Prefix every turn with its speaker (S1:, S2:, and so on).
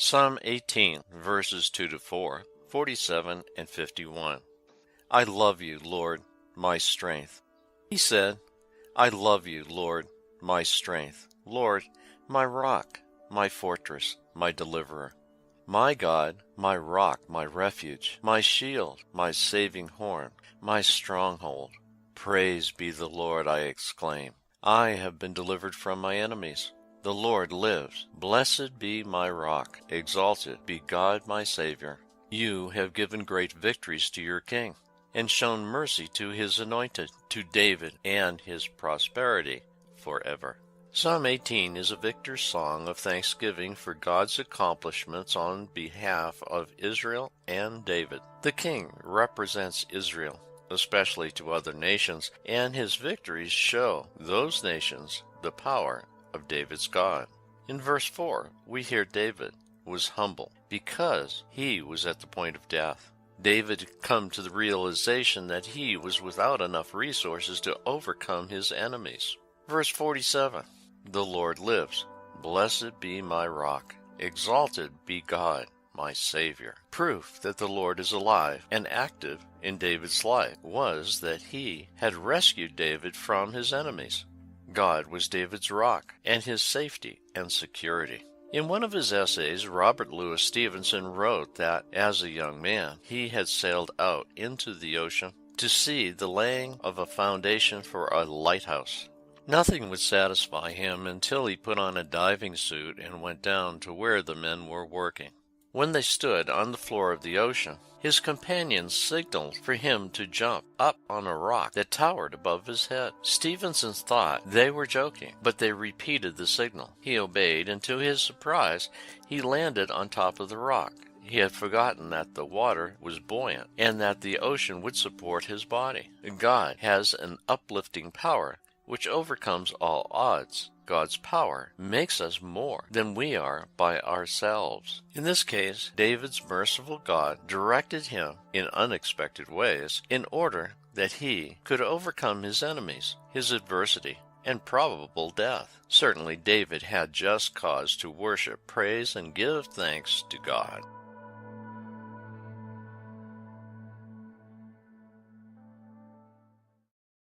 S1: Psalm 18, verses 2 to 4, 47 and 51. I love you, Lord, my strength. He said, I love you, Lord, my strength, Lord, my rock, my fortress, my deliverer. My God, my rock, my refuge, my shield, my saving horn, my stronghold. Praise be the Lord, I exclaim. I have been delivered from my enemies. The Lord lives. Blessed be my rock. Exalted be God my Savior. You have given great victories to your king, and shown mercy to his anointed, to David and his prosperity forever. Psalm 18 is a victor's song of thanksgiving for God's accomplishments on behalf of Israel and David. The king represents Israel, especially to other nations, and his victories show those nations the power of David's God. In verse 4, we hear David was humble because he was at the point of death. David had come to the realization that he was without enough resources to overcome his enemies. Verse 47, the Lord lives. Blessed be my rock. Exalted be God, my Savior. Proof that the Lord is alive and active in David's life was that he had rescued David from his enemies. God was David's rock and his safety and security. In one of his essays, Robert Louis Stevenson wrote that, as a young man, he had sailed out into the ocean to see the laying of a foundation for a lighthouse. Nothing would satisfy him until he put on a diving suit and went down to where the men were working. When they stood on the floor of the ocean, his companions signaled for him to jump up on a rock that towered above his head. Stevenson thought they were joking, but they repeated the signal. He obeyed, and to his surprise, he landed on top of the rock. He had forgotten that the water was buoyant and that the ocean would support his body. God has an uplifting power which overcomes all odds. God's power makes us more than we are by ourselves. In this case, David's merciful God directed him in unexpected ways in order that he could overcome his enemies, his adversity, and probable death. Certainly David had just cause to worship, praise, and give thanks to God.